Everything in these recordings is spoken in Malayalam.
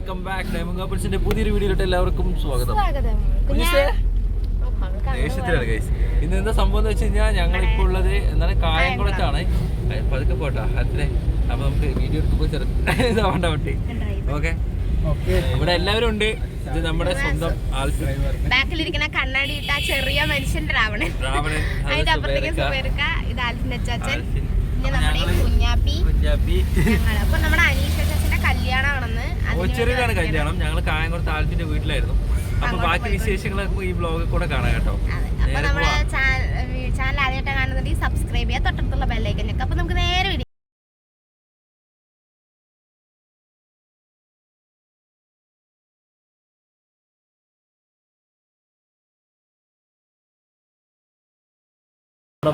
വെൽക്കം ബാക്ക് ഡയമണ്ട് കപ്പിൾസിന്റെ പുതിയൊരു വീഡിയോയിലോട്ട് എല്ലാവർക്കും സ്വാഗതം. ദേഷ്യത്തിലാണ് ഗൈസ്. ഇന്ന് എന്താ സംഭവം എന്ന് വെച്ച് കഴിഞ്ഞാൽ ഞങ്ങളിപ്പോൾ ഉള്ളത് എന്താണ് കായംകുളത്താണ്. പതുക്കെ പോട്ടാ അത്രേ. അപ്പൊ നമുക്ക് വീഡിയോ എടുക്കുമ്പോൾ ചെറുതാവണ്ട പറ്റി. ഓക്കെ, ഇവിടെ എല്ലാവരും ഉണ്ട്. ഇത് നമ്മുടെ സ്വന്തം ബാക്കിലിരിക്കുന്ന കണ്ണാടി ഇട്ട ചെറിയ മനുഷ്യൻ രാവണൻ, അതിന്റെ അപ്പുറത്തേക്ക് സുബേർക്ക, ഇത് ആൽഫിൻ അച്ചാച്ചൻ, പിന്നെ നമ്മുടെ കുഞ്ഞാപ്പി. അപ്പൊ നമ്മുടെ അനീഷ് അച്ചാച്ചന്റെ കല്യാണമാണെന്ന്. ഓച്ചിറയിലാണ് കല്യാണം. ഞങ്ങൾ കായംകുളത്ത് ആൽഫിന്റെ വീട്ടിലായിരുന്നു. അപ്പൊ ബാക്കി വിശേഷങ്ങളൊക്കെ ഈ ബ്ലോഗിൽ കൂടെ കാണാം കേട്ടോ. അപ്പൊ നമ്മുടെ ചാനൽ ആദ്യമായിട്ടാണ് കാണുന്നുണ്ടെങ്കിൽ സബ്സ്ക്രൈബ് ചെയ്യാം, തൊട്ടടുത്തുള്ള ബെല്ലൈക്കൻ ഞെക്കുക. അപ്പൊ നമുക്ക് നേരെ വീഡിയോ.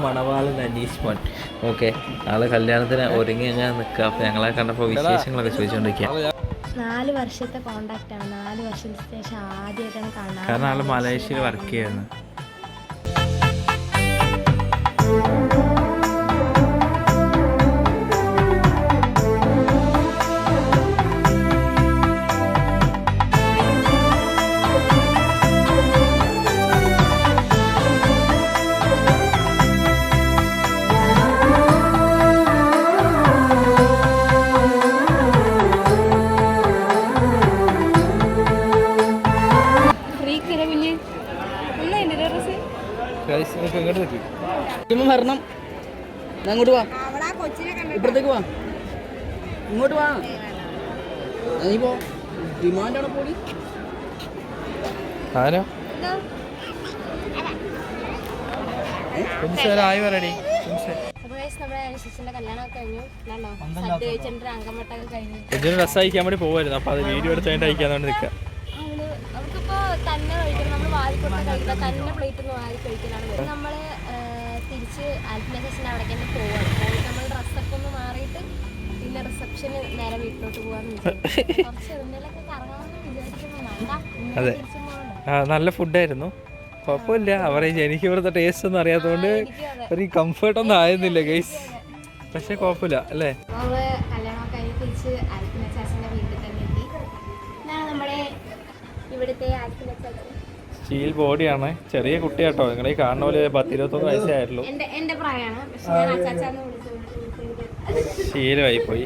മണവാളൻ അനീഷ് മോൻ. ഓക്കെ, നാളെ കല്യാണത്തിന് ഒരുങ്ങി അങ്ങനെ നിൽക്കുക. അപ്പൊ ഞങ്ങളെ കണ്ടപ്പോൾ വിശേഷങ്ങളൊക്കെ ചോദിച്ചുകൊണ്ടിരിക്കുക. 4 വർഷത്തെ കോണ്ടാക്ട് ആണ്. 4 വർഷത്തിന് ശേഷം ആദ്യമായിട്ടാണ് കാണാൻ. കാരണം ആള് മലേഷ്യയിൽ വർക്ക് ചെയ്യായിരുന്നു. വരണം, അങ്ങോട്ട് വാ, ഇപ്പഴത്തേക്ക് വാ, ഇങ്ങോട്ട് വാ. നീപ്പോ ഡിമാൻഡാണ് പോടി. ആരോ ഡ്രസ് അയക്കാൻ വേണ്ടി പോവായിരുന്നു. അപ്പൊ അത് വീഡിയോ എടുത്തായിട്ട് അയക്കാൻ വേണ്ടി നിൽക്കാം. തന്നെ കഴിക്കണം, നമ്മൾ വാരിക്കൊടുത്ത കഴിക്കില്ല, തന്നെ പ്ലേറ്റ് ഒന്ന് വാരി കഴിക്കലാണ്. നമ്മൾ തിരിച്ച് ആൽഫിനേഷൻ്റെ അവിടേക്ക് തന്നെ പോവാണ്. പോയിട്ട് നമ്മൾ ഡ്രസ്സൊക്കെ ഒന്ന് മാറിയിട്ട് പിന്നെ റിസപ്ഷന് നേരെ വീട്ടിലോട്ട് പോകാന്ന് വിചാരിച്ചു. കുറച്ച് എവിടെയൊക്കെ കറങ്ങാമെന്ന് വിചാരിക്കുന്നു. അതെ, നല്ല ഫുഡായിരുന്നു, കുഴപ്പമില്ല. അവരെ എനിക്ക് ഇവിടുത്തെ ടേസ്റ്റ് ഒന്നും അറിയാത്തതുകൊണ്ട് ഒരു കംഫർട്ടൊന്നും ആയിരുന്നില്ല ഗൈസ്. പക്ഷെ കുഴപ്പമില്ല അല്ലേ. നമ്മള് കല്യാണമൊക്കെ കഴിഞ്ഞ് തിരിച്ച് ആൽഫിനേഷൻ്റെ വീട്ടിൽ തന്നെ എത്തി. ഇതാണ് നമ്മുടെ ഇവിടുത്തെ ആൽഫിനേഷൻ. സ്റ്റീൽ ബോഡിയാണ്, ചെറിയ കുട്ടിയാട്ടോ. നിങ്ങൾ ഈ കാണുന്ന പോലെ 10-21 വയസ്സേ ആയിട്ടുള്ളൂ. എന്റെ പ്രായമാണ്, പക്ഷെ ഞാൻ അച്ചാച്ചാന്ന് വിളിച്ചു. ശീലമായി പോയി.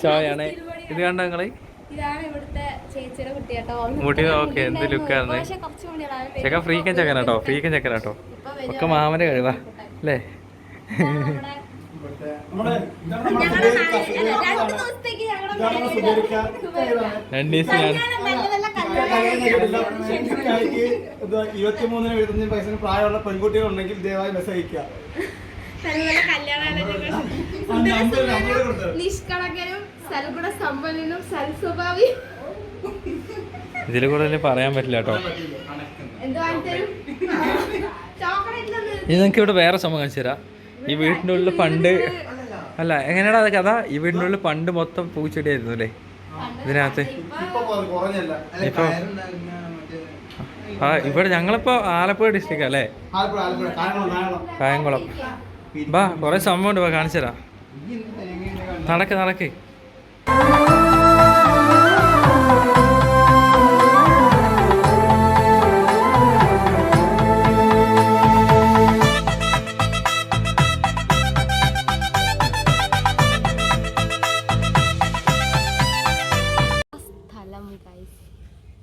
ചോയാണ് ഇത് കണ്ട നിങ്ങള്. ഇതാണ് ഇവിടുത്തെ ചേച്ചിയുടെ കുട്ടിയാട്ടോ. മുടി നോക്കെ എന്ത് ലുക്കായിരുന്നു. ചെക്കൻ ഫ്രീക്കൻ ചെക്കനാട്ടോ, ഫ്രീക്കൻ ചെക്കനാട്ടോ. ഒക്കെ മാമന്റെ കഴിവാ അല്ലേ. പ്രായമുള്ള പെൺകുട്ടികളുണ്ടെങ്കിൽ ദയവായി മെസ്സേജ് അയക്കുക. നിഷ്കളങ്കനും സൽഗുണസമ്പന്നനും സൽസ്വഭാവിയും. ഇതിൽ കൂടുതൽ പറയാൻ പറ്റില്ല കേട്ടോ. ഇനി നിങ്ങൾക്ക് ഇവിടെ വേറെ സംഭവം കാണിച്ചു തരാം. ഈ വീടിൻ്റെ ഉള്ളിൽ പണ്ട് അല്ല എങ്ങനെയാടാ അത് കഥ. ഈ വീടിൻ്റെ ഉള്ളിൽ പണ്ട് മൊത്തം പൂച്ചെടിയായിരുന്നു അല്ലേ ഇതിനകത്ത്. ഇപ്പൊ ഇവിടെ ഞങ്ങളിപ്പോ ആലപ്പുഴ ഡിസ്ട്രിക്റ്റ് അല്ലേ, കായംകുളം. ബാ കൊറേ സംഭവം ഉണ്ട്, കാണിച്ചു തരാം. നടക്ക് നടക്ക്.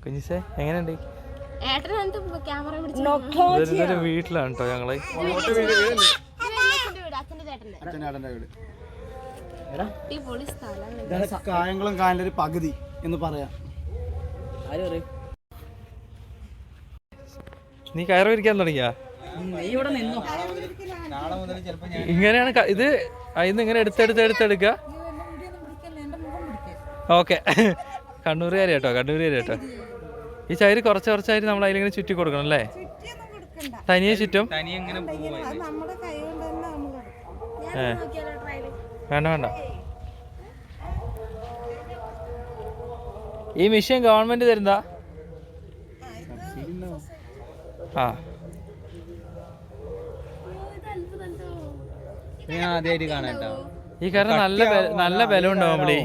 കുഞ്ഞിസേ എങ്ങനെയുണ്ട്? വീട്ടിലാണ് കേട്ടോ ഞങ്ങള്. കായംകുളം കായലിന്റെ ഒരു പകുതി എന്ന് പറയാം. നീ കയറി ഇരിക്കാൻ തുടങ്ങിയാ? ഇങ്ങനെയാണ് ഇത്. അതിന്ന് ഇങ്ങനെ എടുത്തെടുക്ക. ഓക്കെ, കണ്ണൂരുകാരി കേട്ടോ, കണ്ണൂരുകാരി കേട്ടോ. ഈ ചായര് കുറച്ചായിട്ട് നമ്മൾ അതിലിങ്ങനെ ചുറ്റി കൊടുക്കണം അല്ലേ. തനിയെ ചുറ്റും. വേണ്ട. ഈ മിഷൻ ഗവൺമെന്റ് തരുന്നതാ? ആ ഞാൻ ആദ്യമായിട്ട് കാണാം കേട്ടോ. ഈ കാരണം നല്ല ബലം ഉണ്ടാവും നമ്മളീ.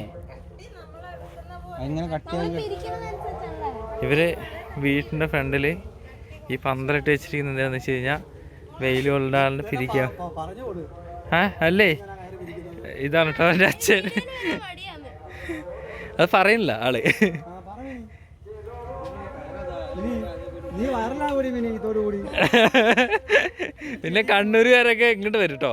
ഇവര് വീട്ടിന്റെ ഫ്രണ്ടില് ഈ പന്തലിട്ട് വെച്ചിരിക്കുന്നത് എന്താന്ന് വെച്ച് കഴിഞ്ഞാൽ വെയിൽ കൊള്ളാണ്ട് പിരിക്കുക. അല്ലേ ഇതാണ് കേട്ടോ എൻ്റെ അച്ഛൻ. അത് പറയുന്നില്ല ആള്. പിന്നെ കണ്ണൂരുകാരൊക്കെ ഇങ്ങോട്ട് വരും കേട്ടോ.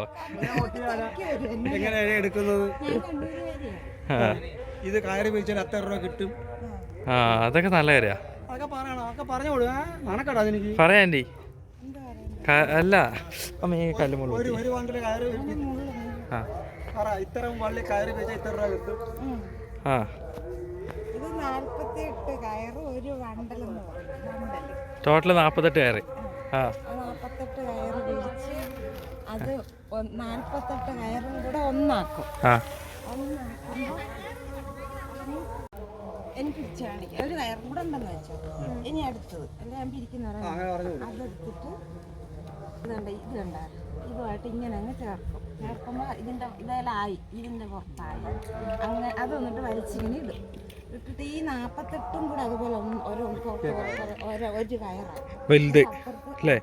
ഇത് കയറി വെച്ചാൽ 10 രൂപ കിട്ടും. ആ അതൊക്കെ നല്ല കാര്യ. പറയാ ആൻറ്റി. അല്ല അമ്മ കല്ലുമുള്ള ടോട്ടല് 48 കയറ്. ആ 48 കയറ് വിരിച്ച് അത് 48 കയറും കൂടെ ഒന്നാക്കും. എനിക്ക് പിടിച്ച് കാണിക്കാം. ഒരു കയറും കൂടെ ഉണ്ടെന്ന് വെച്ചോ. ഇനി അടുത്തത് എല്ലാം പിരിക്കുന്നവരാണ്. അതെടുത്തിട്ട് ഇതുണ്ട്, ഇത് കണ്ടാലും ഇതുമായിട്ട് ഇങ്ങനെ അങ്ങ് ചേർക്കുമ്പോൾ ഇതെല്ലാം ഇതിൻ്റെ പുറത്തായി അങ്ങനെ അത് വന്നിട്ട് വലിച്ചിങ്ങനെ ഇടും. ഇട്ടിട്ട് ഈ 48 കൂടെ അതുപോലെ ഒരു കയറാണ് വലുത് അല്ലേ.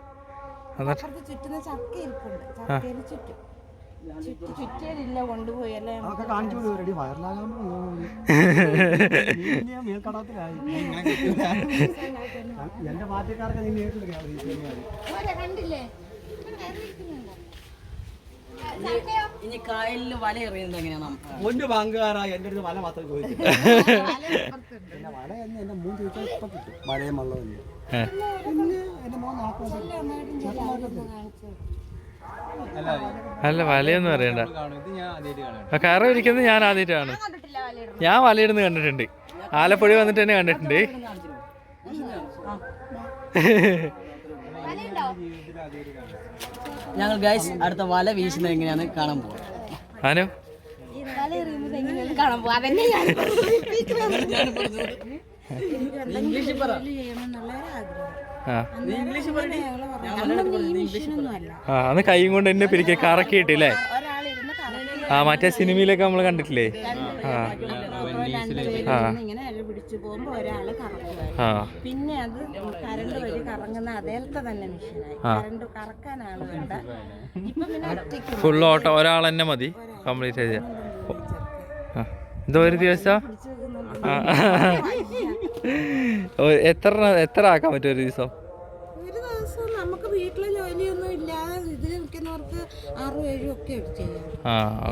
അപ്പുറത്ത് ചുറ്റുന്ന ചക്ക ഇരിപ്പുണ്ട്. ചക്കയിൽ ചുറ്റും ചുറ്റിയതില്ല കൊണ്ടുപോയി അല്ലേ. കണ്ടില്ലേ ഇനി കായലിൽ വല എറിയുന്നത് എങ്ങനെയാണ്? ഒന്ന് വാങ്ങുകാരാ എൻ്റെ അടുത്ത് വല മാത്രം ചോദിച്ചു. പിന്നെ വല എന്ന് എന്റെ മൂന്ന് ചോദിച്ചാൽ ഇപ്പൊ കിട്ടും. വലയും വള്ളവും പിന്നെ എന്റെ മോൻ അല്ല വലയൊന്നും അറിയണ്ട. കയറ് ഇരിക്കുന്നത് ഞാൻ ആദ്യമായിട്ടാണ്. ഞാൻ വലയിടുന്ന് കണ്ടിട്ടുണ്ട്. ആലപ്പുഴ വന്നിട്ട് തന്നെ കണ്ടിട്ടുണ്ട്. ഞങ്ങൾ ഗൈസ് അടുത്ത വല വീശുന്നത് എങ്ങനെയാന്ന് കാണാൻ പോകും. ആനോ ഇംഗ്ലീഷ് പറ. അന്ന് കൈയും കൊണ്ട് എന്നെ പിരിക്കുക കറക്കിയിട്ടില്ലേ. ആ മറ്റേ സിനിമയിലൊക്കെ നമ്മൾ കണ്ടിട്ടില്ലേ. പിന്നെ അത് കറണ്ട് വഴി കറങ്ങുന്ന അതേലത്തെ തന്നെ മെഷീനായി. കറണ്ട് കറക്കാനാണ് വേണ്ട. ഇപ്പൊ പിന്നെ ഫുൾ ഓട്ടോ ഒരാൾ തന്നെ മതി കംപ്ലീറ്റ് ചെയ്ത്. എന്തോ ഒരു ദിവസം എത്ര ആക്കാൻ പറ്റും ഒരു ദിവസം? ഒരു ദിവസം നമുക്ക് വീട്ടിലെ ജോലിയൊന്നും ഇല്ലാതെ ഇതിൽ നിൽക്കുന്നവർക്ക് 6-7 ഒക്കെ ചെയ്യാം.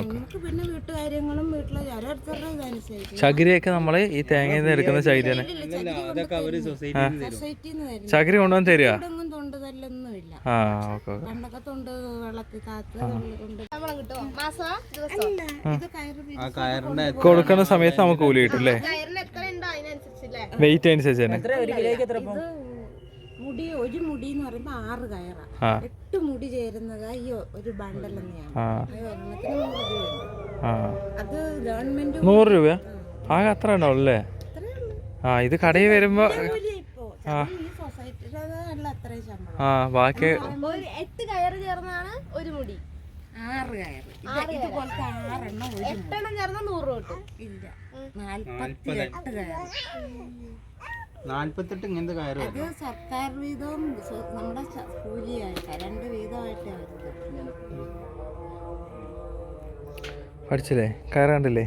നമുക്ക് പിന്നെ വീട്ടുകാര്യങ്ങളും വീട്ടിലെ ഓരോരുത്തരുടെ ഇതനുസരിച്ച്. ചകിരിയൊക്കെ നമ്മള് ഈ തേങ്ങയിൽ നിന്ന് എടുക്കുന്ന ചകിരി തന്നെ. ചകിരി കൊണ്ടുവന്ന് തരിക. തൊണ്ടതല്ലൊന്നുമില്ല. പണ്ടൊക്കെ തൊണ്ട് വെള്ളത്തിൽ കാത്ത് കൊടുക്കുന്ന സമയത്ത് നമുക്ക് കൂലി കിട്ടും അല്ലേ. വെയിറ്റ് അനുസരിച്ച് തന്നെ. മുടി ഒരു മുടി എന്ന് പറയുമ്പോ 6 കയറാ. 8 മുടി ചേരുന്നത് ഈ ഒരു ബണ്ടൽ തന്നെയാണ്. അത് ഗവൺമെന്റ് 100 രൂപ ആകെ അത്ര ഉണ്ടാവും അല്ലേ. ഇത് കടയിൽ വരുമ്പോ ബാക്കി 8 കയറ് ചേർന്നാണ് ഒരു മുടി. 6 കയറ് ഇതുപോലത്തെ 6 എണ്ണം 8 ചേർന്ന 100 രൂപ കിട്ടും. ഇല്ല 48 കയറ്. 48 ഇങ്ങനത്തെ കയറ്. അത് സർക്കാർ വീതവും നമ്മുടെ കൂലിയായിട്ട് 2 വീതമായിട്ട് പഠിച്ചില്ലേ കയറാണ്ടില്ലേ.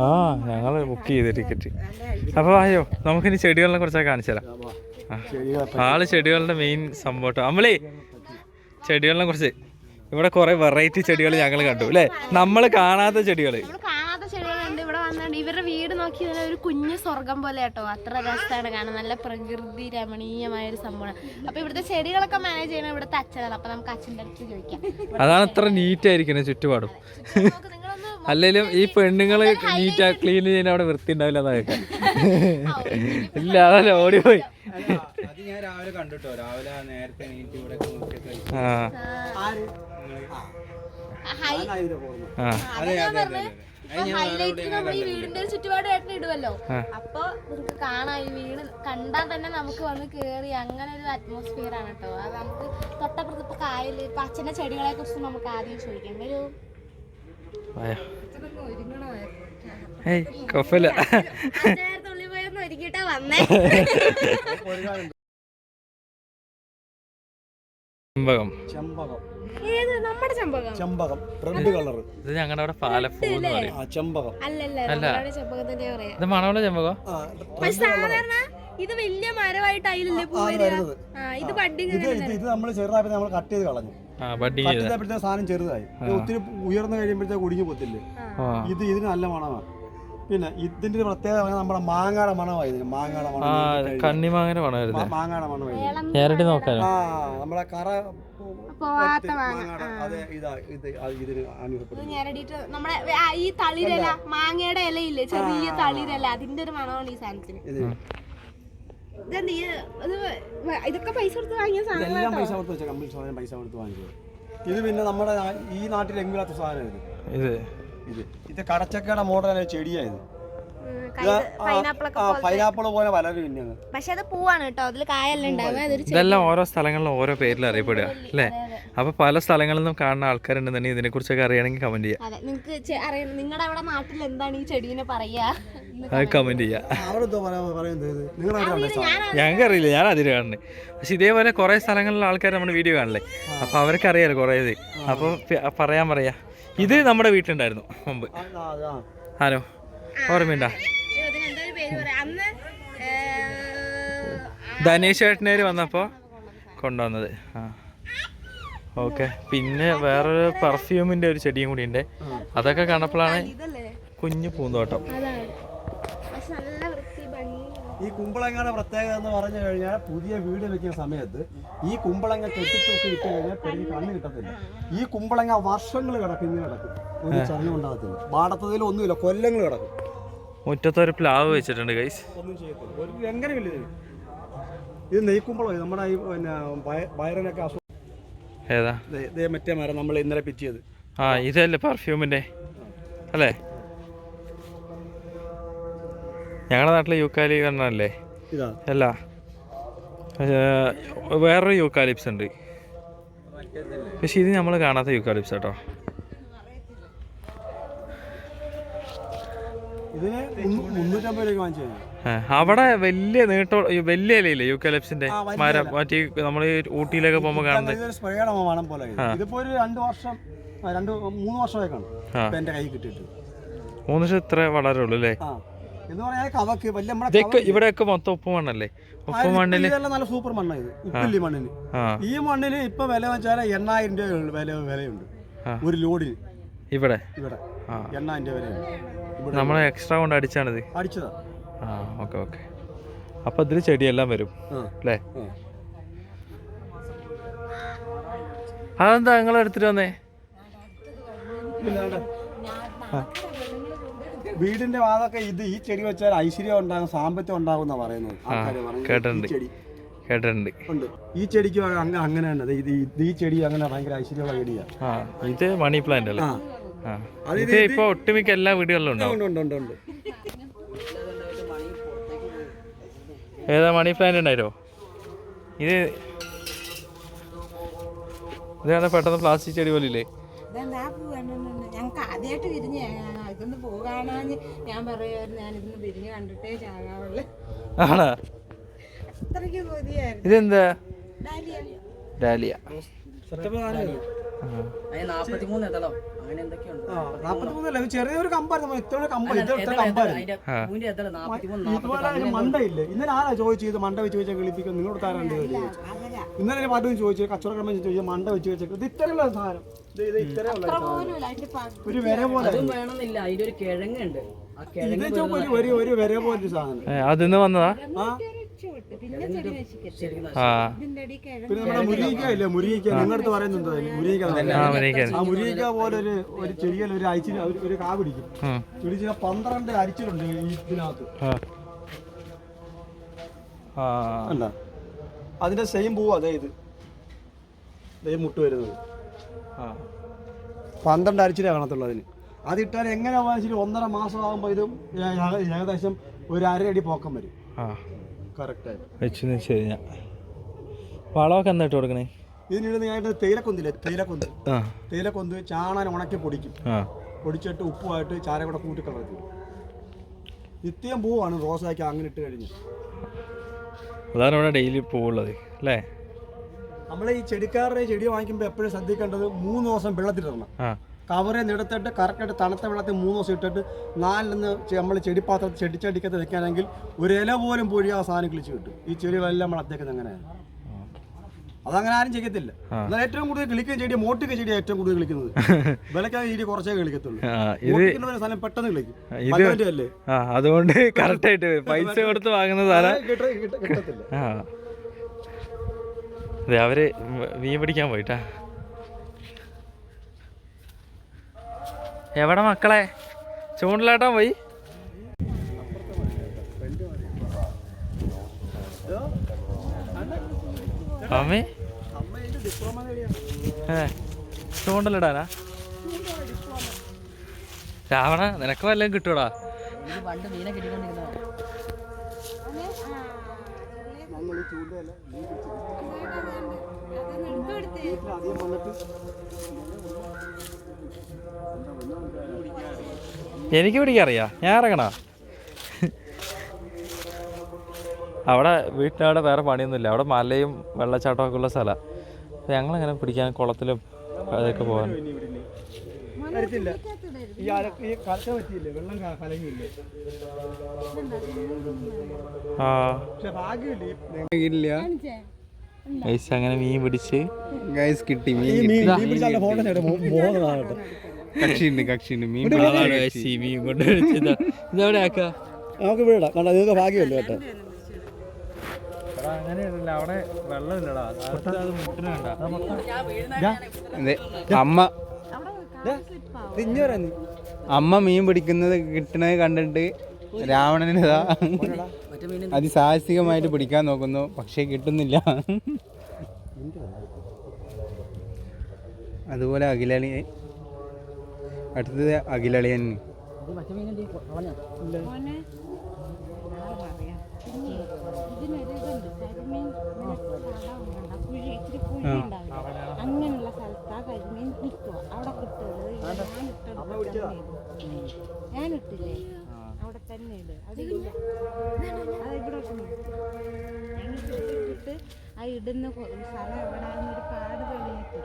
ആ ഞങ്ങള് ബുക്ക് ചെയ്ത് ടിക്കറ്റ്. അപ്പൊ അയ്യോ നമുക്കിനി ചെടികളെ കുറിച്ചൊക്കെ കാണിച്ചു തരാം. ആള് ചെടികളുടെ മെയിൻ സംഭവം. നമ്മളേ ചെടികളെ കുറിച്ച് ഇവിടെ കുറെ വെറൈറ്റി ചെടികൾ ഞങ്ങൾ കണ്ടു അല്ലേ. നമ്മള് കാണാത്ത ചെടികള് ഇവിടെ വന്നിട്ട് ഇവരുടെ വീട് നോക്കി ഒരു കുഞ്ഞു സ്വർഗം പോലെ കേട്ടോ. അത്ര രസമാണ് കാണാൻ. നല്ല പ്രകൃതി രമണീയമായ ഒരു സംഭവമാണ്. അപ്പൊ ഇവിടുത്തെ ചെടികളൊക്കെ മാനേജ് ചെയ്യണം ഇവിടുത്തെ അച്ഛനാണ്. അപ്പൊ നമുക്ക് അച്ഛൻ്റെ അടുത്ത് ചോദിക്കാം. അതാണ് ഇത്ര നീറ്റ് ആയിരിക്കുന്നത് ചുറ്റുപാടും. അല്ലെങ്കിലും ഈ പെണ്ണുങ്ങള് നീറ്റാ ക്ലീൻ ചെയ്യാൻ അവിടെ വൃത്തി ഉണ്ടാവില്ല എന്നൊക്കെ. ഇല്ല അതല്ല ഓടിപ്പോയി. ഞാൻ രാവിലെ കണ്ടിട്ടോ. രാവിലെ നേരത്തെ ഹൈലൈറ്റ് നമ്മൾ ഈ വീടിന്റെ ഒരു ചുറ്റുപാടായിട്ട് ഇടുവല്ലോ. അപ്പൊ നമുക്ക് കാണാം ഈ വീട് കണ്ടാൽ തന്നെ നമുക്ക് വന്ന് കേറി അങ്ങനെ ഒരു അറ്റ്മോസ്ഫിയർ ആണ് കേട്ടോ. അത് നമുക്ക് തൊട്ടപ്പുറത്ത് ഇപ്പൊ കായല് ഇപ്പൊ അച്ഛന്റെ ചെടികളെ കുറിച്ച് നമുക്ക് ആദ്യം ചോദിക്കാം. ഒരു ആയോ? ഏയ് കുഴപ്പമില്ല. തുള്ളി പോയൊന്ന് ഒരുക്കിട്ടാ വന്നേ. ചെമ്പകം. ചെമ്പകം. ഏത് നമ്മുടെ ചെമ്പകം? ചെമ്പകം റെഡ് കളർ. ഇത് ഞങ്ങളുടെ അവിടെ പാലപ്പൂ എന്ന് പറയും. ചെമ്പകം അല്ലല്ല, ചെമ്പകത്തിന്റെ പറയാ. ഇത് മണമുള്ള ചെമ്പകം. പക്ഷെ സാധാരണ ഇത് വലിയ മരമായിട്ട് അതിലല്ലേ പൂ വരിക. ഇത് ബഡ്ഡിങ്. ഇത് നമ്മൾ ചെറുതായപ്പോ നമ്മൾ കട്ട് ചെയ്ത് കളഞ്ഞു. കട്ട് സാധനം ചെറുതായി. ഒത്തിരി ഉയർന്നു കഴിയുമ്പോഴത്തേക്ക് ഒടിഞ്ഞു പോത്തില്ലേ. ഇതിന് നല്ല മണമാണ്. പിന്നെ ഇതിന്റെ ഒരു പ്രത്യേകത നമ്മുടെ മാങ്ങയുടെ മണമായിരുന്നു. മാങ്ങയുടെ മണം, കണ്ണിമാങ്ങയുടെ മണമായിരുന്നു. മാങ്ങയുടെ മണമായിരുന്നു. നേരിട്ട് നോക്കാനോ? നമ്മളെ കറ പോവാത്ത മാങ്ങ. അതെ, ഇതിന് അനുഭവപ്പെടും. നമ്മുടെ ഈ തളിരല, മാങ്ങയുടെ ഇലയില്ലേ, ചെറിയ തളിരല, അതിന്റെ ഒരു മണമാണ് ഈ സാധനത്തിന്. ഇതൊക്കെ പൈസ കൊടുത്ത് വാങ്ങിയ സാധനം. പൈസ കൊടുത്ത് വെച്ചാൽ കമ്പ്ലീറ്റ് സാധനം പൈസ കൊടുത്ത് വാങ്ങിച്ചത്. ഇത് പിന്നെ നമ്മുടെ ഈ നാട്ടിൽ എങ്കിലാത്ത സാധനം ഇത് കടച്ചക്കയുടെ മോഡൽ ചെടിയായത്. പൈനാപ്പിൾ പോലെ പലരും പിന്നെ. പക്ഷെ അത് പൂവാണ് കേട്ടോ, അതിൽ കായെല്ലാം ഉണ്ടാവുക. ഇതെല്ലാം ഓരോ സ്ഥലങ്ങളിലും ഓരോ പേരിൽ അറിയപ്പെടുക അല്ലേ? അപ്പൊ പല സ്ഥലങ്ങളിൽ നിന്നും കാണുന്ന ആൾക്കാരുണ്ടെന്നുണ്ടെങ്കിൽ ഇതിനെ കുറിച്ചൊക്കെ അറിയണമെങ്കിൽ കമന്റ് ചെയ്യാം. നിങ്ങൾക്ക് അറിയാം നിങ്ങളുടെ അവിടെ നാട്ടിൽ എന്താണ് ഈ ചെടീനെ പറയാ, അത് കമന്റ് ചെയ്യാം. ഞങ്ങൾക്ക് അറിയില്ല, ഞാൻ അതിന് കാണുന്നത്. പക്ഷെ ഇതേപോലെ കുറെ സ്ഥലങ്ങളിലുള്ള ആൾക്കാർ നമ്മുടെ വീഡിയോ കാണില്ലേ, അപ്പൊ അവർക്ക് അറിയാലോ കുറേ ഇത്. അപ്പൊ പറയാ ഇത് നമ്മുടെ വീട്ടിലുണ്ടായിരുന്നു മുമ്പ്. ആരോ ഓർമ്മയുണ്ടാ? ധനേഷ് ചേട്ടനേര് വന്നപ്പോ കൊണ്ടുവന്നത്. ആ ഓക്കെ. പിന്നെ വേറൊരു പെർഫ്യൂമിന്റെ ഒരു ചെടിയും കൂടി ഉണ്ട്. അതൊക്കെ കണ്ടപ്പോഴാണ് കുഞ്ഞു പൂന്തോട്ടം. ഈ കുമ്പളങ്ങയുടെ പ്രത്യേകത എന്ന് പറഞ്ഞു കഴിഞ്ഞാൽ പുതിയ വീട് വെക്കുന്ന സമയത്ത് ഈ കുമ്പളങ്ങ കെട്ടിത്തൂക്കി ഇട്ട് കഴിഞ്ഞാൽ പെരുകി കണ്ണ് കിട്ടത്തില്ല. ഈ കുമ്പളങ്ങ വർഷങ്ങൾ കിടക്കും, ഇങ്ങനെ കിടക്കും, ഒരു ചർമ്മം ഉണ്ടാകത്തില്ല. പാടത്തതിൽ ഒന്നുമില്ല, കൊല്ലങ്ങൾ കിടക്കും. മുറ്റത്തൊരു പ്ലാവ് വെച്ചിട്ടുണ്ട് ഗൈസ്. ഒന്നും ചെയ്യത്തില്ല, ഒരു എങ്ങനെ വലിയ ഇത് നെയ്ക്കുമ്പളോ നമ്മുടെ ഈ പിന്നെ വയറിനൊക്കെ അസുഖം. ഏതാ മറ്റേ മരം നമ്മൾ ഇന്നലെ പിറ്റിയത്? ആ ഇതല്ലേ പെർഫ്യൂമിന്റെ അല്ലേ? ഞങ്ങളുടെ നാട്ടിലെ യൂക്കാലി കണ്ണല്ലേ? അല്ല, വേറൊരു യൂക്കാലിപ്സ് ഉണ്ട്. പക്ഷെ ഇത് നമ്മൾ കാണാത്ത യൂക്കാലിപ്സ് കേട്ടോ. അവിടെ വലിയ വലിയ ഇലയില്ലേ യൂക്കാലിപ്സിന്റെ മരം? മറ്റേ നമ്മള് ഊട്ടിയിലൊക്കെ പോകുമ്പോ കാണുന്നത്. 3 വർഷമായി കാണും എന്റെ കൈ കിട്ടിയിട്ട്. 3 വർഷം ഇത്ര വളരുള്ളൂ അല്ലേ? ഇവിടെയൊക്കെ മൊത്തം ഉപ്പ് മണ്ണല്ലേ? ഉപ്പ് മണ്ണില് നല്ല സൂപ്പർ മണ്ണാണ് ഇത്. ഉപ്പില്ലി മണ്ണിന്, ഈ മണ്ണിന് ഇപ്പൊ വില വെച്ചാൽ 8000 രൂപ വിലയുണ്ട് ഒരു ലോഡിന്. ഇവിടെ 8000 രൂപ വിലയുണ്ട്. നമ്മളെ എക്സ്ട്രാ കൊണ്ട് അടിച്ചാണിത്. അടിച്ചതാ. ആ ഓക്കെ ഓക്കെ. അപ്പൊ ഇതില് ചെടിയെല്ലാം വരും അല്ലേ? അതെന്താ നിങ്ങൾ എടുത്തിട്ട് വന്നേ? വീടിന്റെ വാതൊക്കെ ഈ ചെടി വെച്ചാൽ ഐശ്വര്യം ഉണ്ടാകും, സാമ്പത്തികം ഉണ്ടാകും എന്നാ പറയുന്നത്. കേട്ടിട്ടുണ്ട്. ഈ ചെടിക്ക് അങ്ങനെ തന്നെ ഈ ചെടി അങ്ങനെ ഭയങ്കര ഐശ്വര്യമുള്ള ചെടിയാ. ഇത് മണി പ്ലാന്റ് അല്ലേ? ഇത് ഇപ്പൊ ഒട്ടുമിക്ക എല്ലാ വീടുകളിലും ഉണ്ടാവും. ഏതാ മണി പ്ലാന്റ് ഉണ്ടായിരുന്നോ? ഇതാണ് പെട്ടെന്ന് പ്ലാസ്റ്റിക് ചെടി പോലെ ഇല്ലേ? ഞങ്ങൾക്ക് ആദ്യമായിട്ട് വിരിഞ്ഞ ഇതൊന്ന് പോകാനാന്ന് ഞാൻ പറയുമായിരുന്നു. ഞാൻ ഇതൊന്ന് വിരിഞ്ഞ് കണ്ടിട്ടേ ചാകാവുള്ളു. ആണോ? അത്രയ്ക്ക് കൊതിയായിരുന്നു. ഇതെന്താ? ഡാലിയ. 43 ചെറിയൊരു കമ്പായിരുന്നു. മണ്ടയില്ലേ? ഇന്നലെ ആരാ ചോദിച്ചു ഇത് മണ്ട വെച്ച് വെച്ചാൽ കിളിപ്പിക്കും? നിങ്ങളോട് താരാണ്ട് ഇന്നലെ പലരും ചോദിച്ചു, കച്ചവടം ചോദിച്ചു മണ്ട വെച്ച് വെച്ചാൽ ഇത് ഇത്രയുള്ള സാധനം, ഒരു വിര പോലെ ഒരു വിര പോലൊരു സാധനം. അതിന്ന് വന്നതാ? പിന്നെ നമ്മുടെ മുരിങ്ങ ഇല്ലേ, മുരിങ്ങ നിങ്ങളടുത്ത് പറയുന്നുണ്ടോ? മുരിങ്ങ പോലെ ഒരു ചെടിയിൽ ഒരു കാ പിടിക്കും. പിടിച്ച 12 അരിച്ചിട്ടുണ്ട് ഇതിനകത്ത്. അല്ല അതിന്റെ സെയിം പൂവ് അതേ ഇത് മുട്ട് വരുന്നത്. 12 അരിച്ചിലേ കാണത്തുള്ളൂ അതിന്. അതിട്ടാൽ എങ്ങനെ വാങ്ങിച്ചിട്ട് 1.5 മാസം ആകുമ്പോൾ ഇത് ഏകദേശം ഒരു 1/2 അടി പൊക്കം വരും. വളമൊക്കെ എന്താ ഇട്ട് കൊടുക്കണേ? ഇതിനിടെ തേയിലക്കൊന്തില്ലേ, തേയിലക്കൊന്ത് ചാണാൻ ഉണക്കി പൊടിക്കും. പൊടിച്ചിട്ട് ഉപ്പുമായിട്ട് ചാരം കൂടെ കൂട്ടി കളർത്തി നിത്യം പൂവാണ് റോസാക്കി അങ്ങനെ ഇട്ട് കഴിഞ്ഞ്. അതാണ് ഇവിടെ ഡെയിലി പൂവുള്ളത് അല്ലേ? നമ്മൾ ഈ ചെടിക്കാരുടെ ചെടി വാങ്ങിക്കുമ്പോൾ എപ്പോഴും ശ്രദ്ധിക്കേണ്ടത് 3 ദിവസം വെള്ളത്തിലിടണം. കവറെ നിടത്തിട്ട് കറക്റ്റായിട്ട് തണുത്ത വെള്ളത്തിൽ 3 ദിവസം ഇട്ടിട്ട് 4 നമ്മൾ ചെടിപ്പാത്രത്തിൽ ചെടിച്ചടിക്കത്ത് വെക്കുകയാണെങ്കിൽ ഒരു ഇല പോലും പൊഴിയാ സാധനം കിളിച്ച് കിട്ടും. ഈ ചെടികളെല്ലാം നമ്മൾ അത്തേക്കുന്നത് അങ്ങനെയാണ്. അതങ്ങനെ ആരും ചെയ്യത്തില്ല. എന്നാൽ ഏറ്റവും കൂടുതൽ കിളിക്കുന്ന ചെടി മോട്ടിക്ക ചെടിയാണ് ഏറ്റവും കൂടുതൽ കളിക്കുന്നത്. വിലക്കാതെ ചെടി കുറച്ചേ കളിക്കത്തുള്ളൂ. സാധനം പെട്ടെന്ന് കളിക്കും. അല്ലേ അതുകൊണ്ട് കറക്റ്റ് ആയിട്ട് പൈസ കൊടുത്ത് വാങ്ങുന്ന സാധനം കിട്ടത്തില്ല. അതെ അവര് മീൻ പിടിക്കാൻ പോയിട്ടാ. എവിടെ മക്കളെ ചൂണ്ടിലാട്ടാൻ പോയി? അമ്മേ ചൂണ്ടലിടാനാ? രാവണ നിനക്ക് വല്ലതും കിട്ടൂടാ? എനിക്ക് പിടിക്കാറിയാ, ഞാൻ ഇറങ്ങണ. അവിടെ വീട്ടിനവിടെ വേറെ പണിയൊന്നുമില്ല, അവിടെ മലയും വെള്ളച്ചാട്ടമൊക്കെ ഉള്ള സ്ഥലമാണ്. അപ്പം ഞങ്ങളങ്ങനെ പിടിക്കാൻ കുളത്തിലും അതൊക്കെ പോകാൻ. അങ്ങനെ മീൻ പിടിച്ച് കിട്ടി. കക്ഷിയുണ്ട് മീൻ മീൻ കൊണ്ട് ഇതെവിടെ ആക്കാ? നമുക്ക് വീടാ കണ്ടാ, നിങ്ങൾക്ക് ഭാഗ്യമല്ലോ കേട്ടോ. അങ്ങനെയല്ല, അവിടെ വെള്ളമില്ലടാ. അമ്മ മീൻ പിടിക്കുന്നത് കിട്ടണത് കണ്ടിട്ട് രാവണനിതാ അതിസാഹസികമായിട്ട് പിടിക്കാൻ നോക്കുന്നു, പക്ഷേ കിട്ടുന്നില്ല. അതുപോലെ അഖിലളി, അടുത്തത് അഖിലളിയൻ. അങ്ങനെയുള്ള സ്ഥലത്താ കരിമീൻ നിൽക്കുക. അവിടെ കിട്ടുന്നത് ഞാൻ ഇട്ടില്ലേ, അവിടെ തന്നെ ഇട്. അതില്ല, അതിവിടെ ഞങ്ങൾ ഇട്ടിട്ട് ആ ഇടുന്ന സ്ഥലം എവിടെയാണെന്നൊരു പാട് തെളിഞ്ഞിട്ട്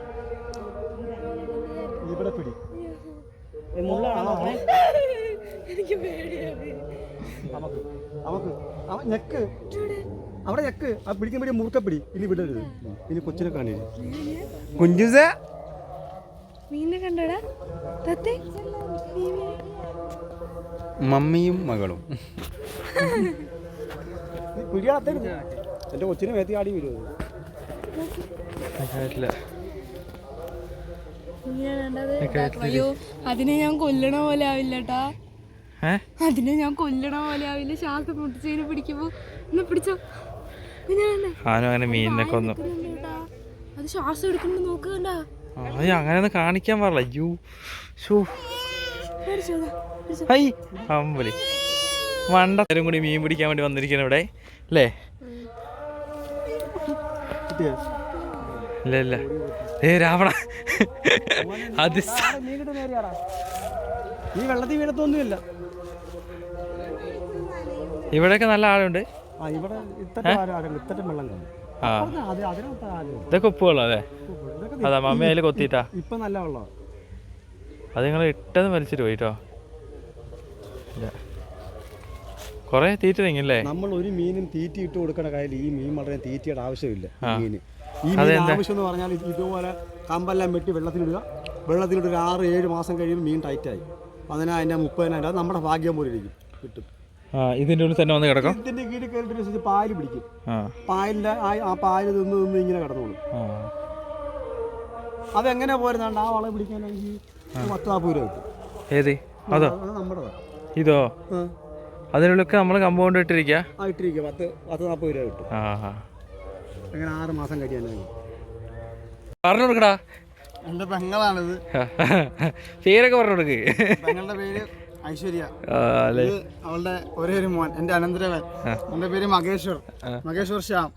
എനിക്ക് പേടിയാണ്. ഞെക്ക് അവിടെ ഞെക്ക് ആ പിടിക്കാൻ വേണ്ടി മുറുക്കപ്പിടി. ഇനി വിടരുത്, ഇനി കൊച്ചിനെ കാണില്ല. കുഞ്ചുസ മീനെ കണ്ടോടാ തത്തേ? മമ്മിയും മകളും. പിടിയാത്തരുത്, എന്റെ കൊച്ചിനെ വേത്തി ആടി വരുമോ? അയ്യോ, അതിനെ ഞാൻ കൊല്ലണ പോലെ ആവില്ലട്ടാ. അതിനെ ഞാൻ കൊല്ലണ പോലെ ആവില്ല. ശ്വാസം മുട്ടിച്ചതിനെ പിടിക്കുമ്പോ ഒന്ന് പിടിച്ചോ. അങ്ങനെ മീനിനെ കൊന്നു. അത് ശ്വാസം എടുക്കണ്ട നോക്കണ്ട. അങ്ങനെ ഒന്നും കാണിക്കാൻ പാടില്ല. അയ്യോ അമ്പലി വണ്ടരും കൂടി മീൻ പിടിക്കാൻ വേണ്ടി വന്നിരിക്കണം ഇവിടെ അല്ലേ? ഇല്ല ഇല്ല, രാവണ ഈ വെള്ളത്തിൽ വീഴത്തൊന്നുമില്ല. ഇവിടെയൊക്കെ നല്ല ആളുണ്ട്. ഇതൊക്കെ ഉപ്പുവെള്ളം അല്ലേ? അതാ മമ്മി അതിൽ കൊത്തിട്ടാ. ഇപ്പൊ നല്ല വെള്ളം. അത് നിങ്ങൾ ഇട്ടത് വലിച്ചിട്ട് പോയിട്ടോ. കൊറേ തീറ്റ തിങ്ങില്ലേ? നമ്മൾ ഒരു മീനും തീറ്റ ഇട്ട് കൊടുക്കണ കാര്യം ഈ മീൻ വളരെ തീറ്റയുടെ ആവശ്യമില്ല. മീൻ ആവശ്യം എന്ന് പറഞ്ഞാൽ ഇതുപോലെ കമ്പെല്ലാം വെട്ടി വെള്ളത്തിലിടുക. വെള്ളത്തിലിട്ട് ഒരു 6-7 മാസം കഴിയുമ്പോൾ മീൻ ടൈറ്റായി 10,000 30,000 അത് നമ്മുടെ ഭാഗ്യം പോലെ ഇരിക്കും, കിട്ടും. ഇതിന്റെ ഉള്ളിൽ തന്നെ വന്ന് കിടക്കും. ഇതിന്റെ കീഴിൽ കയറിയിട്ട് പാല് പിടിക്കും. പാലിന്റെ ആ പാല് നിന്ന് ഇങ്ങനെ കിടന്നോളും. അതെങ്ങനെ പോരുന്നാണ്ട് ആ വളം പിടിക്കാനാണെങ്കിൽ 10-40 രൂപ കിട്ടും. ഏത്? അതോ നമ്മുടെ ഇതോ? അതിനുള്ളിലൊക്കെ നമ്മൾ കമ്പൗണ്ട് ഇട്ടിരിക്കുക. 10-40 രൂപ കിട്ടും. അങ്ങനെ 6 മാസം കഴിയാനായി. പറഞ്ഞു കൊടുക്കടാ. എന്റെ പെങ്ങളാണിത്. പേരൊക്കെ പറഞ്ഞു കൊടുക്ക്. പെങ്ങളുടെ പേര് ഐശ്വര്യ. അവളുടെ ഒരേ ഒരു മോൻ എന്റെ അനന്തരവൻ. എന്റെ പേര് മകേശ്വർ ശ്യാം.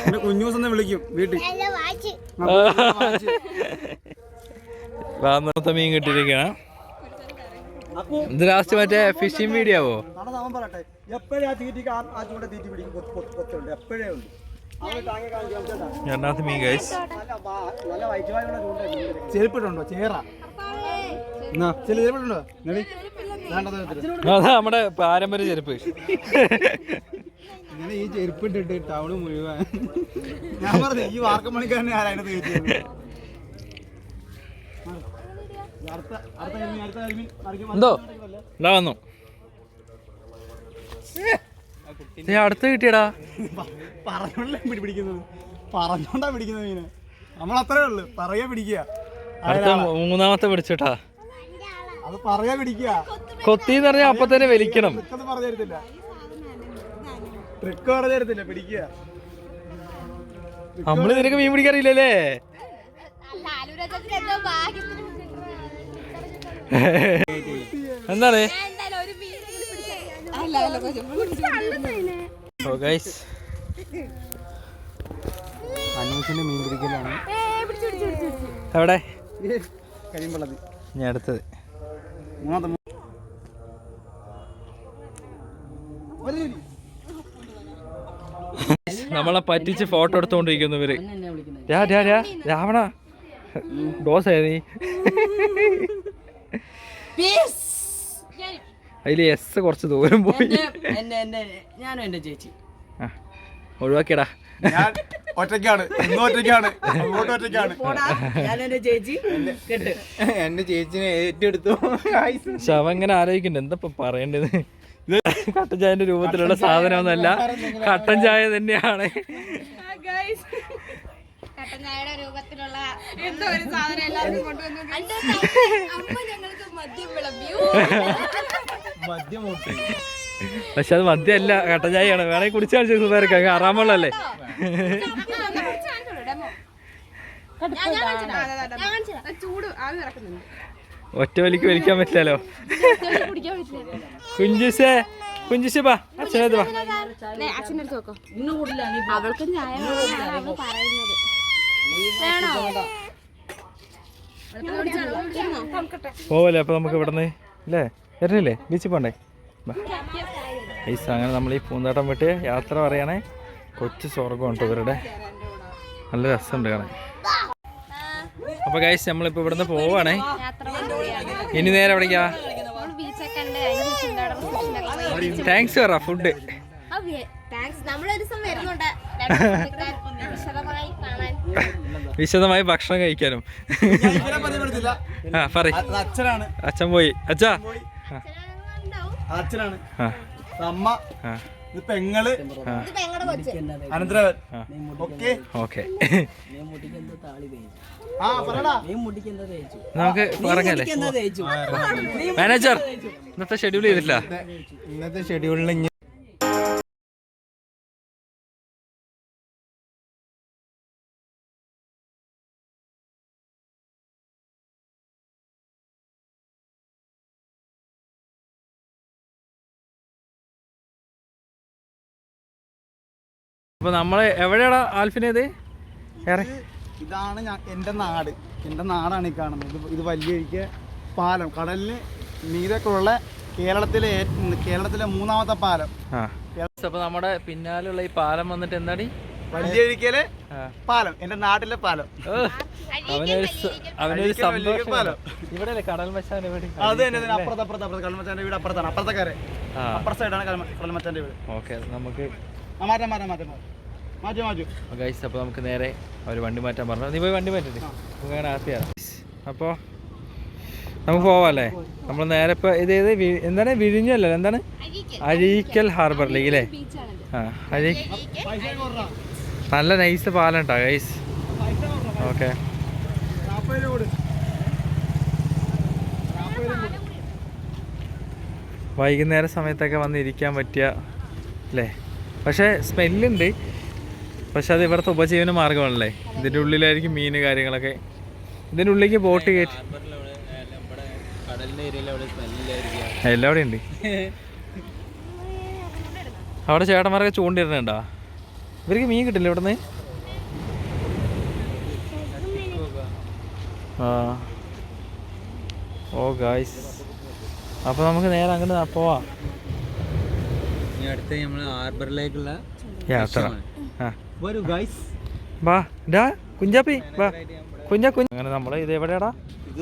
എന്റെ കുഞ്ഞൂസ് എന്ന് വിളിക്കും വീട്ടിൽ. മീൻ കിട്ടിയിരിക്കണം. ഇത് ലാസ്റ്റ് മറ്റേ ഫിഷിംഗ് വീഡിയോ ആവോ? നടന്ന് അവൻ പറയട്ടെ എപ്പോഴും ആ തീറ്റിക്ക് ആ ചൂടെ തീറ്റി പിടിക്കും കൊത്തുണ്ട് എപ്പോഴേ ഉണ്ട്. രണ്ടാമത്തെ മീൻ ഗൈസ്. നല്ല വൈറ്റുമായുള്ള ചൂണ്ട. ചെരുപ്പിട്ടുണ്ടോ? ചേറ ചെരുപ്പിട്ടുണ്ടോ? അതാ നമ്മുടെ പാരമ്പര്യ ചെരുപ്പ്. ഇങ്ങനെ ഈ ചെരുപ്പിട്ടിട്ട് ടൗണ് മുഴുവൻ ഞാൻ പറഞ്ഞു ഈ വാർക്കം മണിക്കാരനെ ആരായിട്ട് തീറ്റിയത്. എന്തോ ഇതാ വന്നു. അടുത്ത് കിട്ടിയടാ. പറഞ്ഞോണ്ടല്ലേ പിടിക്കുന്നത്, പറഞ്ഞോണ്ടാ പിടിക്കുന്നത് മീന്. നമ്മളത്രേ ഉള്ളു, പറയാ പിടിക്കുക. അടുത്ത മൂന്നാമത്തെ പിടിച്ചിട്ടാ. അത് പറയാ പിടിക്കുക. കൊത്തിന്ന് പറഞ്ഞാൽ അപ്പൊ തന്നെ വലിക്കണം. ട്രിക്കൊന്നും പറഞ്ഞു തരത്തില്ല, ട്രിക്ക് പറഞ്ഞു തരത്തില്ല, പിടിക്കുക. നമ്മള് നിനക്ക് മീൻ പിടിക്കാറില്ലല്ലേ? എന്താണ് അനൂസിന്റെ മീൻ പിടിക്കലാണ്. എവിടെ കഴിയുമ്പോഴത് ഞാൻ അടുത്തത്. നമ്മളെ പറ്റിച്ച് ഫോട്ടോ എടുത്തോണ്ടിരിക്കുന്നു ഇവര്. രാവണ ഡോസ് ആയി അതില് എസ് കുറച്ച് ദൂരം പോയി. ഞാനും എന്റെ ചേച്ചി ഒഴിവാക്കിയടാ. ഒറ്റയ്ക്കാണ്, ഒറ്റയ്ക്കാണ്, ഒറ്റയ്ക്കാണ്. ഞാനും എന്റെ ചേച്ചി കേട്ട് എന്റെ ചേച്ചിനെ ഏറ്റെടുത്തു. പക്ഷെ അവൻ ഇങ്ങനെ ആലോചിക്കണ്ട എന്താ ഇപ്പൊ പറയേണ്ടത്. ഇത് കട്ടൻ ചായന്റെ രൂപത്തിലുള്ള സാധനമൊന്നുമല്ല, കട്ടൻ ചായ തന്നെയാണ്. കട്ടൻചായയുടെ രൂപത്തിലുള്ള എന്തോ ഒരു സാധനം എല്ലാവരും കൊണ്ടുവന്നു. അമ്മ ഞങ്ങൾക്ക് മദ്യം വിളമ്പിയോ. പക്ഷെ അത് മദ്യമല്ല, കട്ടൻ ചായയാണ്. വേണമെങ്കിൽ കുടിച്ചു കാണിച്ചു സുധാരിക്കാം, ആറാമുള്ളല്ലേ. ഒറ്റ വലിക്ക് വലിക്കാൻ പറ്റില്ലല്ലോ. കുഞ്ചുസേ കുഞ്ചുസേ അച്ഛനത് വാ. അവൾക്ക് ചായ പറയുന്നത് പോവല്ലേ? അപ്പൊ നമുക്ക് ഇവിടുന്ന് അല്ലേ വരുന്നില്ലേ ബീച്ചിൽ പോണ്ടേ? ഐസ് അങ്ങനെ നമ്മൾ ഈ പൂന്തോട്ടം വിട്ട് യാത്ര പറയണേ. കൊച്ചു സ്വർഗം ഉണ്ട് ഇവരുടെ, നല്ല രസമുണ്ട് കാണാൻ. അപ്പൊ ഗൈസ് നമ്മളിപ്പോ ഇവിടുന്ന് പോവാണേ. ഇനി നേരെ എവിടേക്കാ? താങ്ക്സ് പറ ഫുഡ്. വിശദമായി ഭക്ഷണം കഴിക്കാനും. ആ പറ. അച്ഛൻ പോയി. അച്ഛാ അച്ഛനാണ്, അമ്മ, പെങ്ങള്, അനന്തരവൻ. ഓക്കെ നമുക്ക് പറഞ്ഞല്ലേ മാനേജർ ഇന്നത്തെ ഷെഡ്യൂൾ ചെയ്തില്ല. ഇന്നത്തെ ഷെഡ്യൂളിൽ അപ്പൊ നമ്മള് എവിടെയാടാ ആൽഫിനേത്? ഇതാണ് എൻ്റെ നാട്, എൻ്റെ നാടാണ് ഈ കാണുന്നത്. ഇത് വലിയ പാലം, കടലിന് മീതൊക്കെയുള്ള കേരളത്തിലെ മൂന്നാമത്തെ പാലം. അപ്പൊ നമ്മുടെ പിന്നാലുള്ള ഈ പാലം വന്നിട്ട് എന്താടി? വലിയൊഴിക്കല് പാലം, എൻ്റെ നാട്ടിലെ പാലം. അവനൊരു സന്തോഷം. ഇവിടെ കടൽ മച്ചാൻ ഇവിടെ അത് തന്നെ, അപ്പുറത്തെ കടൽമച്ചാന്റെ വീട് അപ്പുറത്താണ്, അപ്പുറത്തെ കര, അപ്പുറത്തെ സൈഡാണ് കടൽമച്ചാന്റെ വീട്. ഓക്കെ നമുക്ക് മാറ്റു. ഗൈസ് അപ്പോൾ നമുക്ക് നേരെ ഒരു വണ്ടി മാറ്റാൻ പറഞ്ഞു. നീ പോയി വണ്ടി മാറ്റിട്ട് നമുക്ക് അങ്ങനെ ഹാപ്പിയാണ്. അപ്പോൾ നമുക്ക് പോവാല്ലേ? നമ്മൾ നേരെ ഇപ്പോൾ ഇത് എന്താണ് വിഴിഞ്ഞല്ലോ, എന്താണ് അഴീക്കൽ ഹാർബറിലേക്ക് അല്ലേ? നല്ല നൈസ് പാലം ഉണ്ടോ ഗൈസ്? ഓക്കെ വൈകുന്നേര സമയത്തൊക്കെ വന്നിരിക്കാൻ പറ്റിയ അല്ലേ? പക്ഷേ സ്മെല്ലുണ്ട്, പക്ഷെ അത് ഇവിടുത്തെ ഉപജീവന മാർഗമാണല്ലേ. ഇതിൻ്റെ ഉള്ളിലായിരിക്കും മീൻ കാര്യങ്ങളൊക്കെ. ഇതിൻ്റെ ഉള്ളിലേക്ക് ബോട്ട് കയറ്റി എല്ലാവിടെയും ഉണ്ട്. അവിടെ ചേട്ടന്മാരൊക്കെ ചൂണ്ടിരുന്നുണ്ടോ? ഇവർക്ക് മീൻ കിട്ടില്ല ഇവിടുന്ന്? ഓ ഗായ്സ് അപ്പോൾ നമുക്ക് നേരെ അങ്ങോട്ട് പോവാം. ഇനി അടുത്ത് നമ്മൾ ഹാർബറിലേക്കുള്ള യാത്ര. ആ വരൂ ഗൈസ്. വാ ഡാ കുഞ്ചാപ്പി വാ കുഞ്ഞ. അങ്ങനെ നമ്മൾ ഇത് എവിടെയാടാ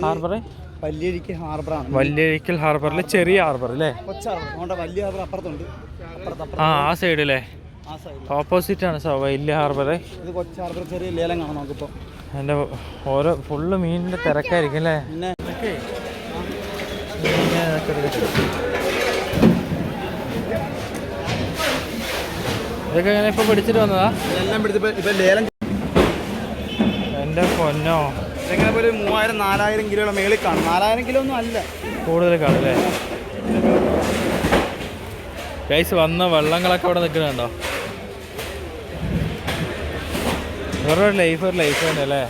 ഹാർബർ? വല്യഴിക്കൽ ഹാർബറാണ്. വല്യഴിക്കൽ ഹാർബറിൽ ചെറിയ ഹാർബർ അല്ലേ? വലിയ ഹാർബർ അപ്പുറത്തുണ്ട്. ആ സൈഡില്ലേ? ആ സൈഡിൽ ഓപ്പോസിറ്റ് ആണ് വലിയ ഹാർബർ. ഇത് കൊച്ചു ഹാർബർ, ചെറിയ ലേലം കാണാം നമുക്കിപ്പോൾ. അതിൻ്റെ ഓരോ ഫുള്ള് മീനിൻ്റെ തിരക്കായിരിക്കും അല്ലേ? പിന്നെ ഇതൊക്കെ എങ്ങനെ ഇപ്പോൾ പിടിച്ചിട്ട് വന്നതാ? എല്ലാം പിടിച്ചപ്പോൾ ഇപ്പം ലേലം. എൻ്റെ പൊന്നോ, ഇതെങ്ങനെ പോലെ 3000-4000 കിലോയുടെ മേളിൽ കാണും. 4000 കിലോ ഒന്നും അല്ല, കൂടുതൽ കാണുമല്ലേ? ഗൈസ് വന്ന വെള്ളങ്ങളൊക്കെ അവിടെ നിൽക്കുന്നുണ്ടോ? വേറെ ഒരു ലൈഫ് തന്നെ അല്ലേ?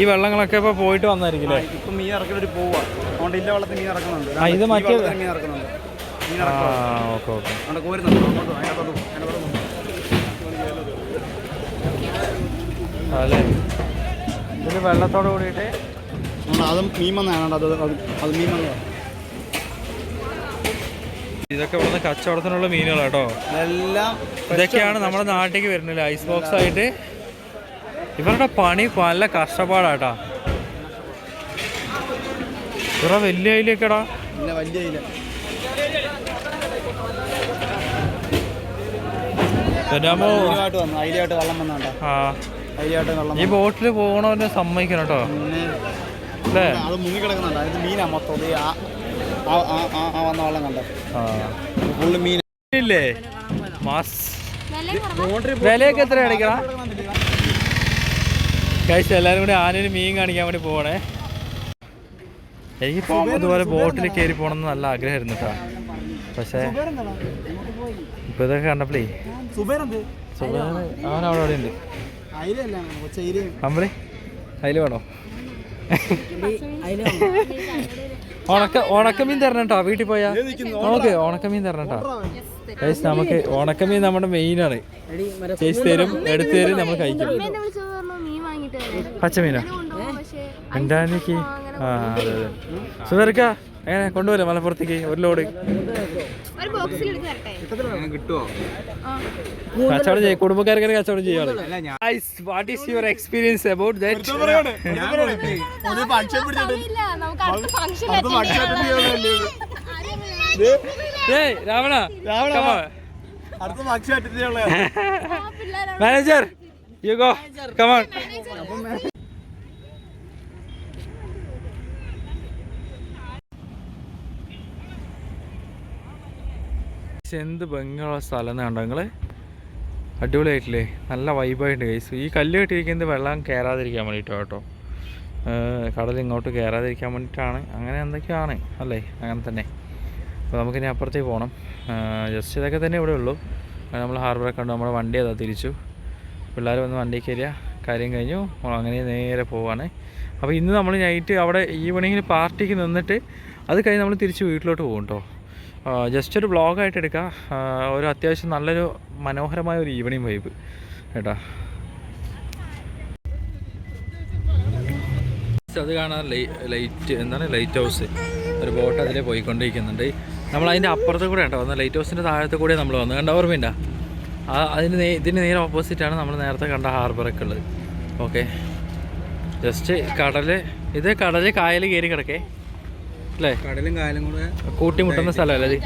ഈ വെള്ളങ്ങളൊക്കെ ഇപ്പോൾ പോയിട്ട് വന്നായിരിക്കും അല്ലേ? ഇപ്പം മീൻ ഇറക്കിയിട്ട് പോവാ. അതുകൊണ്ട് ഇല്ല വെള്ളത്തിൽ മീൻ ഇറക്കുന്നുണ്ട്. ഇത് മറ്റേ മീൻ ഇറക്കുന്നുണ്ട്. Okay okay. അവിടെ കോരുന്നുണ്ട്. അതിനകത്തോട്ട് അല്ലേ? ഇതിൽ വെള്ളത്തോട് കൂടിയിട്ട് അതും മീൻ വന്നതാണ്. അത് മീൻ വന്നതാണ്. ഇതൊക്കെ ഇവിടുന്ന് കച്ചവടത്തിനുള്ള മീനുകളാട്ടോ. എല്ലാം ഇതൊക്കെയാണ് നമ്മുടെ നാട്ടിലേക്ക് വരുന്നില്ല, ഐസ് ബോക്സ് ആയിട്ട്. ഇവരുടെ പണി നല്ല കഷ്ടപ്പാടാട്ടാ. ഇവരുടെ വലിയ അയിലേക്കടാ. പിന്നെ വലിയ ഇല വന്നു. അതിലായിട്ട് വെള്ളം വന്നാണ്ടാ. അതിലായിട്ട് വെള്ളം. ഈ ബോട്ടിൽ പോകണവരെ സമ്മതിക്കണം കേട്ടോ അല്ലേ? അത് മുങ്ങിക്കിടക്കുന്നുണ്ട്. അത് മീനാ മൊത്തം. വന്ന വെള്ളം കണ്ടോ? ഫുള്ള് മീൻ ഇല്ലേ? മാസ് വിലയൊക്കെ എത്ര അടിക്കണം? കഴിച്ച് എല്ലാവരും കൂടി ആനയിൽ മീൻ കാണിക്കാൻ വേണ്ടി പോകണേ. എനിക്കിപ്പോൾ അതുപോലെ ബോട്ടിൽ കയറി പോകണമെന്ന് നല്ല ആഗ്രഹമായിരുന്നു കേട്ടോ. പക്ഷേ ഇപ്പം ഇതൊക്കെ കണ്ടപ്പോഴേ അവനവിടെ അവിടെ ഉണ്ട്. അമ്പളി അതിൽ വേണോ? ഉണക്കമീൻ തരണം കേട്ടോ. വീട്ടിൽ പോയാ നമുക്ക് ഉണക്കമീൻ തരണം കേട്ടോ. ചേച്ചി നമുക്ക് ഉണക്കമീൻ നമ്മുടെ മെയിനാണ്. ചേച്ചി തരും, എടുത്തു തരും, നമ്മൾ കഴിക്കും. പച്ചമീനാ എൻ്റെ എനിക്ക്. ആ അതെ അതെ. സുബേർക്ക എങ്ങനെ കൊണ്ടുവരാം മലപ്പുറത്തേക്ക് ഒരു ലോഡ്? കിട്ടുമോ? കച്ചവടം ചെയ്യും, കുടുംബക്കാർക്ക് കച്ചവടം ചെയ്യാറ്. What is your experience about that? രാവണ manager you go come on. എന്ത് ഭംഗിയുള്ള സ്ഥലം കണ്ടോ നിങ്ങൾ? അടിപൊളിയായിട്ടില്ലേ? നല്ല വൈബായിട്ട് ഗൈസ്. ഈ കല്ല് കെട്ടിയിരിക്കുന്നത് വെള്ളം കയറാതിരിക്കാൻ വേണ്ടിയിട്ടോ കേട്ടോ. കടൽ ഇങ്ങോട്ട് കയറാതിരിക്കാൻ വേണ്ടിയിട്ടാണ്. അങ്ങനെ എന്തൊക്കെയാണ് അല്ലേ? അങ്ങനെ തന്നെ. അപ്പോൾ നമുക്കിനി അപ്പുറത്തേക്ക് പോകണം. ജസ്റ്റ് ഇതൊക്കെ തന്നെ ഇവിടെ ഉള്ളൂ. നമ്മൾ ഹാർബറൊക്കെ കണ്ടു. നമ്മുടെ വണ്ടി അതാ തിരിച്ചു. പിള്ളേർ വന്ന് വണ്ടി കയറിയ കാര്യം കഴിഞ്ഞു. അങ്ങനെ നേരെ പോവാണ്. അപ്പോൾ ഇന്ന് നമ്മൾ നൈറ്റ് അവിടെ ഈവനിങ്ങിൽ പാർട്ടിക്ക് നിന്നിട്ട് അത് കഴിഞ്ഞ് നമ്മൾ തിരിച്ച് വീട്ടിലോട്ട് പോകും കേട്ടോ. ജസ്റ്റ് ഒരു വ്ളോഗായിട്ട് എടുക്കുക. ഒരു അത്യാവശ്യം നല്ലൊരു മനോഹരമായ ഒരു ഈവനിങ് വൈബ് കേട്ടോ. അത് കാണാൻ ലൈറ്റ് എന്താണ് ലൈറ്റ് ഹൗസ്, ഒരു ബോട്ട് അതിൽ പോയിക്കൊണ്ടിരിക്കുന്നുണ്ട്. നമ്മൾ അതിൻ്റെ അപ്പുറത്ത് കൂടെ ഉണ്ടോ വന്ന ലൈറ്റ് ഹൗസിൻ്റെ താഴത്തെ കൂടെ നമ്മൾ വന്നു. കണ്ട ഓർമ്മയുണ്ടോ? ഇതിന് നേരെ ഓപ്പോസിറ്റാണ് നമ്മൾ നേരത്തെ കണ്ട ഹാർബറൊക്കെ ഉള്ളത്. ഓക്കെ, ജസ്റ്റ് ഇത് കടൽ കായൽ കയറി കിടക്കേ അല്ലേ? കടലും കായലും കൂടെ കൂട്ടിമുട്ടുന്ന സ്ഥലമല്ലേ ഇത്?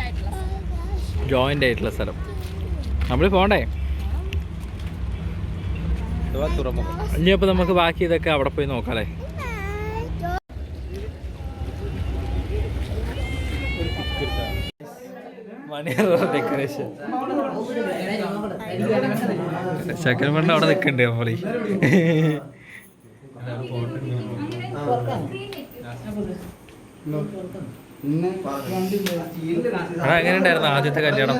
ജോയിൻ്റ് ആയിട്ടുള്ള സ്ഥലം. നമ്മൾ പോകണ്ടേ? തുറമുഖം. ഇനിയപ്പോൾ നമുക്ക് ബാക്കി ഇതൊക്കെ അവിടെ പോയി നോക്കാം അല്ലേ? ഡെക്കറേഷൻ ശക്കര പണ്ട് അവിടെ നിൽക്കണ്ടേ നമ്മളീ? എങ്ങനെ ഉണ്ടായിരുന്നു ആദ്യത്തെ കല്യാണം?